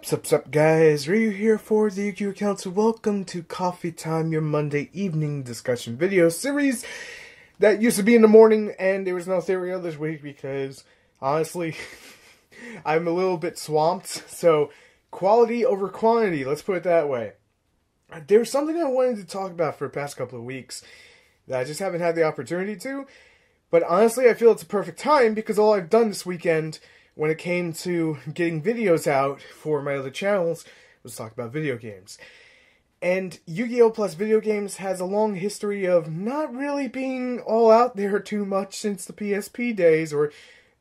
Sup, guys? Ryu here for the YugiohCouncil. Welcome to Coffee Time, your Monday evening discussion video series that used to be in the morning, and there was no Theorio this week because, honestly, I'm a little bit swamped. So, quality over quantity, let's put it that way. There's something I wanted to talk about for the past couple of weeks that I just haven't had the opportunity to, but honestly, I feel it's a perfect time because all I've done this weekend when it came to getting videos out for my other channels was talk about video games. And Yu-Gi-Oh! Plus video games has a long history of not really being all out there too much since the PSP days, or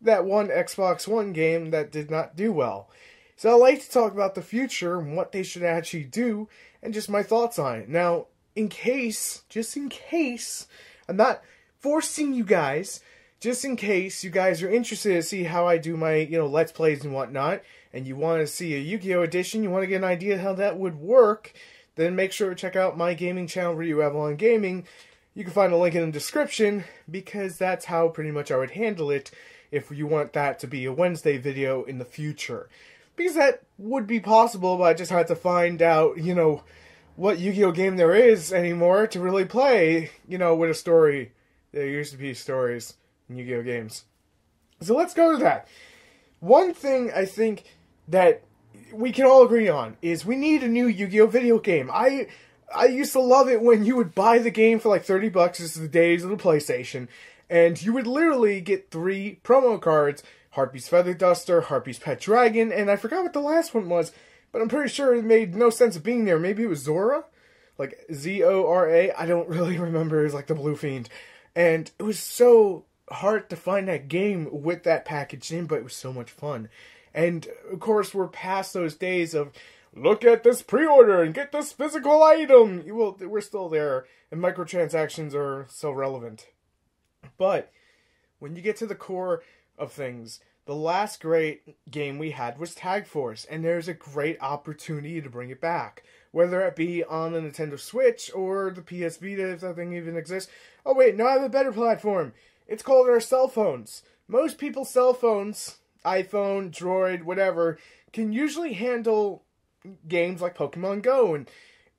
that one Xbox One game that did not do well. So I like to talk about the future and what they should actually do, and just my thoughts on it. Now, just in case, I'm not forcing you guys, just in case you guys are interested to see how I do my, Let's Plays and whatnot, and you want to see a Yu-Gi-Oh! Edition, you want to get an idea how that would work, then make sure to check out my gaming channel, RyuAvalonGaming. You can find a link in the description, because that's how pretty much I would handle it if you want that to be a Wednesday video in the future. Because that would be possible, but I just had to find out, what Yu-Gi-Oh! Game there is anymore to really play, with a story. There used to be stories in Yu-Gi-Oh! Games. So let's go to that. One thing I think that we can all agree on is we need a new Yu-Gi-Oh! Video game. I used to love it when you would buy the game for like 30 bucks. This is the days of the PlayStation. And you would literally get 3 promo cards. Harpy's Feather Duster, Harpy's Pet Dragon, and I forgot what the last one was, but I'm pretty sure it made no sense of being there. Maybe it was Zora? Like Z-O-R-A? I don't really remember. It was like the Blue Fiend. And it was so hard to find that game with that package in, but it was so much fun. And of course, we're past those days of look at this pre-order and get this physical item. Well, we're still there, and microtransactions are so relevant. But when you get to the core of things, the last great game we had was Tag Force, and there's a great opportunity to bring it back, whether it be on the Nintendo Switch or the PS Vita, if that thing even exists. Oh wait, no, I have a better platform. It's called our cell phones. Most people's cell phones, iPhone, Droid, whatever, can usually handle games like Pokemon Go. And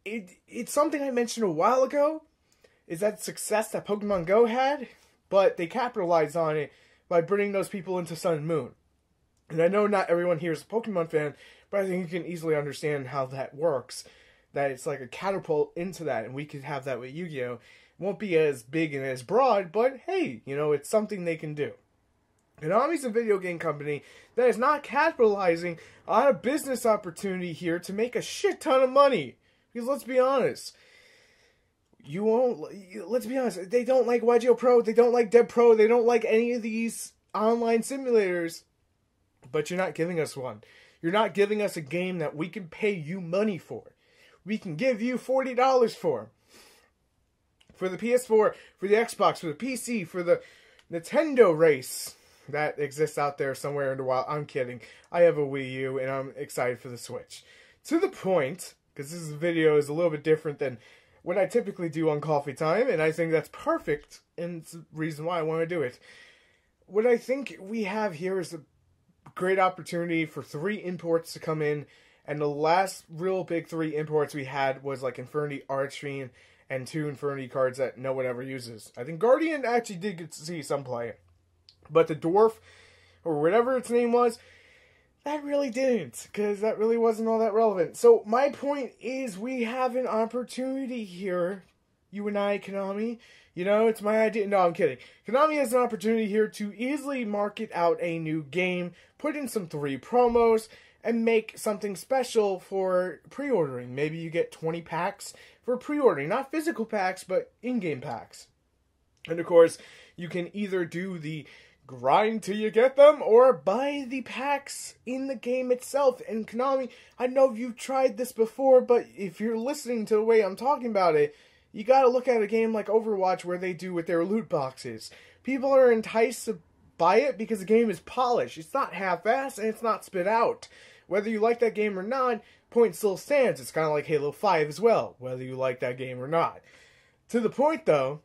it's something I mentioned a while ago, is that success that Pokemon Go had, but they capitalized on it by bringing those people into Sun and Moon. And I know not everyone here is a Pokemon fan, but I think you can easily understand how that works. That it's like a catapult into that, and we could have that with Yu-Gi-Oh! Won't be as big and as broad, but hey, it's something they can do. Konami's a video game company that is not capitalizing on a business opportunity here to make a shit ton of money. Because let's be honest, let's be honest, they don't like Yugioh Pro, they don't like Dev Pro, they don't like any of these online simulators, but you're not giving us one. You're not giving us a game that we can pay you money for. We can give you $40 for the PS4, for the Xbox, for the PC, for the Nintendo race that exists out there somewhere in the wild. I'm kidding. I have a Wii U, and I'm excited for the Switch. To the point, because this video is a little bit different than what I typically do on Coffee Time, and I think that's perfect, and it's the reason why I want to do it. What I think we have here is a great opportunity for 3 imports to come in, and the last real big 3 imports we had was like Infinity Archfiend and 2 Infinity cards that no one ever uses. I think Guardian actually did get to see some play. But the Dwarf, or whatever its name was, that really didn't, because that really wasn't all that relevant. So my point is we have an opportunity here, you and I, Konami. It's my idea. No, I'm kidding. Konami has an opportunity here to easily market out a new game, put in some 3 promos, and make something special for pre-ordering. Maybe you get 20 packs for pre-ordering. Not physical packs, but in-game packs. And of course, you can either do the grind till you get them, or buy the packs in the game itself. And Konami, I know you've tried this before, but if you're listening to the way I'm talking about it, you gotta look at a game like Overwatch where they do with their loot boxes. People are enticed to buy it because the game is polished. It's not half-assed, and it's not spit out. Whether you like that game or not, point still stands. It's kind of like Halo 5 as well, whether you like that game or not. To the point, though,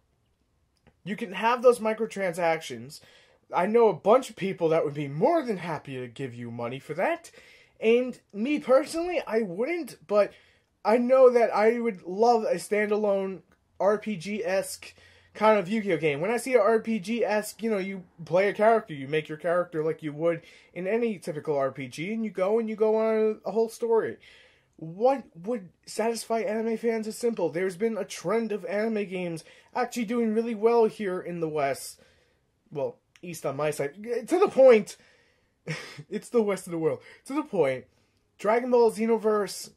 you can have those microtransactions. I know a bunch of people that would be more than happy to give you money for that. And me personally, I wouldn't, but I know that I would love a standalone RPG-esque kind of Yu-Gi-Oh game. When I see an RPG-esque, you know, you play a character, you make your character like you would in any typical RPG, and you go on a whole story. What would satisfy anime fans is simple. There's been a trend of anime games actually doing really well here in the West. Well, East on my side. To the point, it's the West of the world. To the point, Dragon Ball Xenoverse,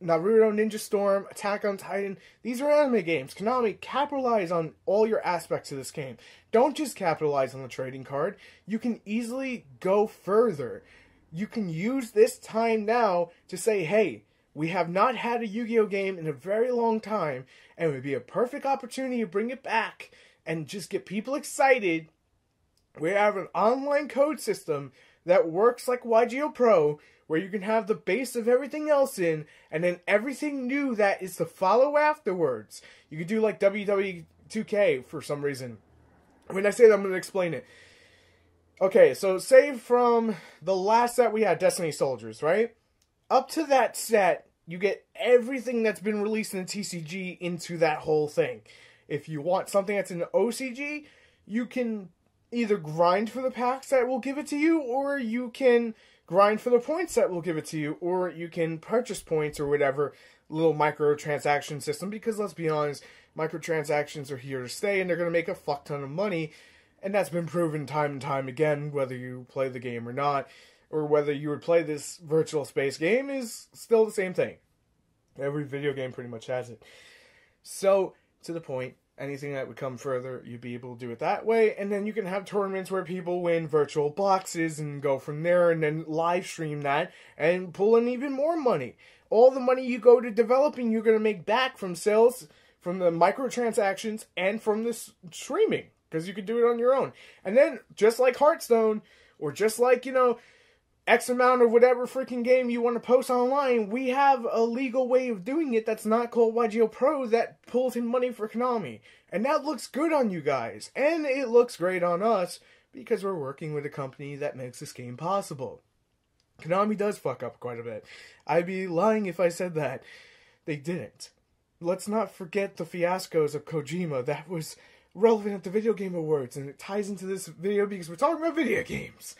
Naruto, Ninja Storm, Attack on Titan, these are anime games. Konami, capitalize on all your aspects of this game. Don't just capitalize on the trading card. You can easily go further. You can use this time now to say, hey, we have not had a Yu-Gi-Oh game in a very long time, and it would be a perfect opportunity to bring it back and just get people excited. We have an online code system that works like YGO Pro, where you can have the base of everything else in, and then everything new that is to follow afterwards. You could do like WW2K for some reason. When I say that, I'm going to explain it. Okay, so say from the last set we had, Destiny Soldiers, right? Up to that set, you get everything that's been released in the TCG into that whole thing. If you want something that's in the OCG, you can either grind for the packs that will give it to you, or you can grind for the points that will give it to you, or you can purchase points or whatever little microtransaction system, because let's be honest, microtransactions are here to stay, and they're going to make a fuck ton of money, and that's been proven time and time again, whether you play the game or not, or whether you would play this virtual space game is still the same thing. Every video game pretty much has it. So, to the point, anything that would come further, you'd be able to do it that way, and then you can have tournaments where people win virtual boxes and go from there, and then live stream that, and pull in even more money. All the money you go to developing, you're going to make back from sales, from the microtransactions, and from this streaming, because you could do it on your own. And then, just like Hearthstone, or just like, you know, X amount of whatever freaking game you want to post online, we have a legal way of doing it that's not called YGO Pro that pulls in money for Konami. And that looks good on you guys. And it looks great on us because we're working with a company that makes this game possible. Konami does fuck up quite a bit. I'd be lying if I said that. They didn't. Let's not forget the fiascos of Kojima that was relevant at the Video Game Awards, and it ties into this video because we're talking about video games.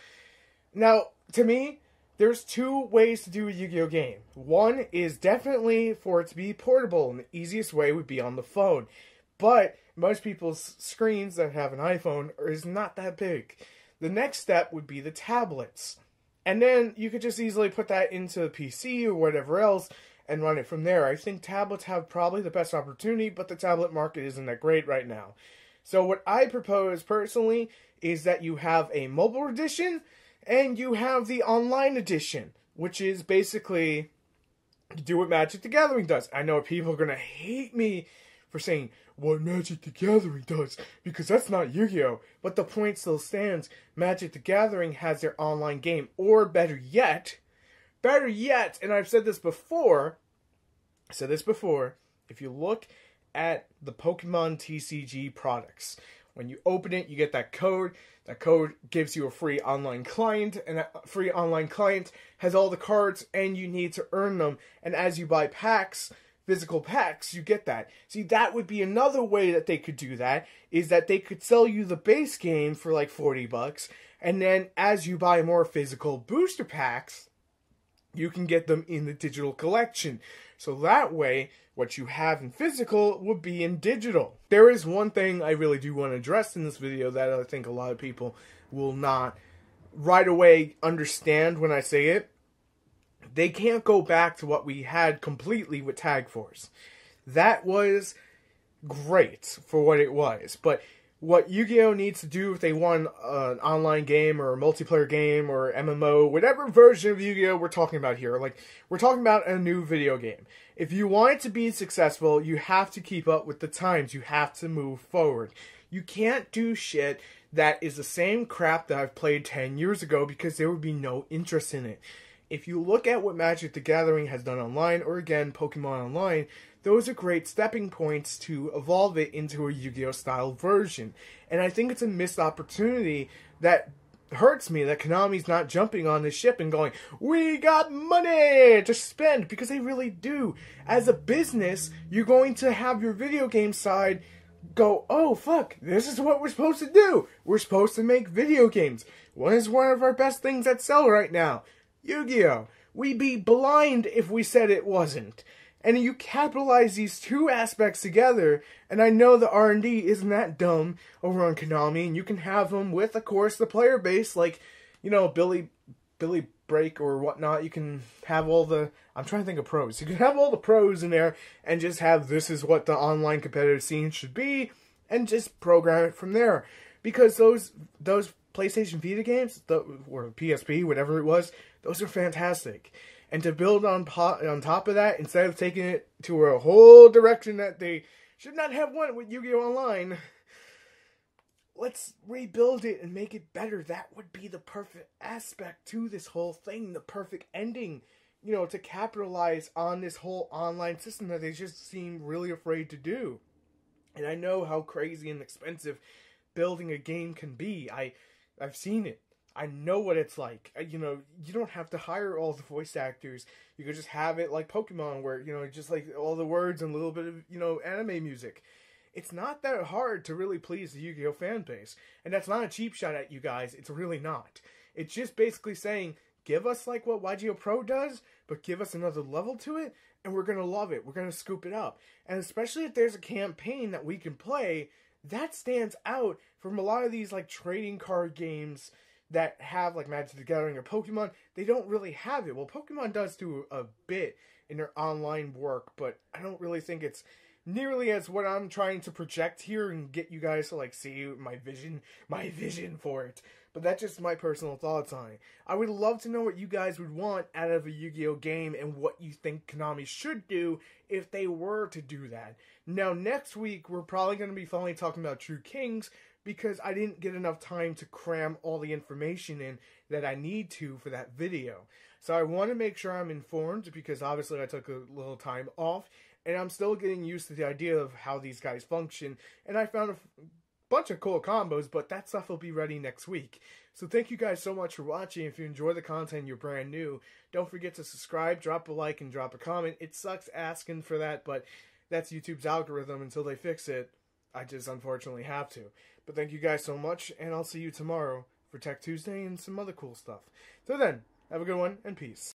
Now, to me, there's two ways to do a Yu-Gi-Oh game. One is definitely for it to be portable, and the easiest way would be on the phone. But most people's screens that have an iPhone is not that big. The next step would be the tablets. And then you could just easily put that into the PC or whatever else and run it from there. I think tablets have probably the best opportunity, but the tablet market isn't that great right now. So what I propose personally is that you have a mobile edition and you have the online edition, which is basically do what Magic the Gathering does. I know people are going to hate me for saying what Magic the Gathering does, because that's not Yu-Gi-Oh! But the point still stands. Magic the Gathering has their online game, or better yet, and I've said this before, if you look at the Pokemon TCG products, when you open it, you get that code. That code gives you a free online client, and that free online client has all the cards, and you need to earn them. And as you buy packs, physical packs, you get that. See, that would be another way that they could do that, is that they could sell you the base game for like $40, and then as you buy more physical booster packs, you can get them in the digital collection. So that way, what you have in physical would be in digital. There is one thing I really do want to address in this video that I think a lot of people will not right away understand when I say it. They can't go back to what we had completely with Tag Force. That was great for what it was, but what Yu-Gi-Oh! Needs to do if they want an online game or a multiplayer game or MMO, whatever version of Yu-Gi-Oh! We're talking about here, like, we're talking about a new video game. If you want it to be successful, you have to keep up with the times. You have to move forward. You can't do shit that is the same crap that I've played 10 years ago, because there would be no interest in it. If you look at what Magic the Gathering has done online, or again, Pokemon Online, those are great stepping points to evolve it into a Yu-Gi-Oh! Style version. And I think it's a missed opportunity that hurts me that Konami's not jumping on this ship and going, we got money to spend, because they really do. As a business, you're going to have your video game side go, oh fuck, this is what we're supposed to do. We're supposed to make video games. What is one of our best things that sell right now? Yu-Gi-Oh! We'd be blind if we said it wasn't. And you capitalize these two aspects together, and I know the R&D isn't that dumb over on Konami, and you can have them with, of course, the player base, like, you know, Billy Break or whatnot. You can have all the, I'm trying to think of pros. You can have all the pros in there, and just have, this is what the online competitive scene should be, and just program it from there. Because those PlayStation Vita games, or PSP, whatever it was, those are fantastic. And to build on top of that, instead of taking it to a whole direction that they should not have went with Yu-Gi-Oh! Online, let's rebuild it and make it better. That would be the perfect aspect to this whole thing, the perfect ending, you know, to capitalize on this whole online system that they just seem really afraid to do. And I know how crazy and expensive building a game can be. I've seen it. I know what it's like. You know, you don't have to hire all the voice actors. You could just have it like Pokemon, where, you know, just like all the words and a little bit of, you know, anime music. It's not that hard to really please the Yu-Gi-Oh! Fan base. And that's not a cheap shot at you guys. It's really not. It's just basically saying, give us like what YGO Pro does, but give us another level to it, and we're going to love it. We're going to scoop it up. And especially if there's a campaign that we can play, that stands out from a lot of these like trading card games that have like Magic the Gathering or Pokemon. They don't really have it. Well, Pokemon does do a bit in their online work, but I don't really think it's nearly as what I'm trying to project here and get you guys to like see my vision for it. But that's just my personal thoughts on it. I would love to know what you guys would want out of a Yu-Gi-Oh! Game and what you think Konami should do if they were to do that. Now, next week, we're probably going to be finally talking about True Kings, because I didn't get enough time to cram all the information in that I need to for that video. So I want to make sure I'm informed, because obviously I took a little time off, and I'm still getting used to the idea of how these guys function, and I found a bunch of cool combos, but that stuff will be ready next week. So thank you guys so much for watching. If you enjoy the content and you're brand new, don't forget to subscribe, drop a like, and drop a comment. It sucks asking for that, but that's YouTube's algorithm. Until they fix it, I just unfortunately have to. But thank you guys so much, and I'll see you tomorrow for Tech Tuesday and some other cool stuff. So then, have a good one, and peace.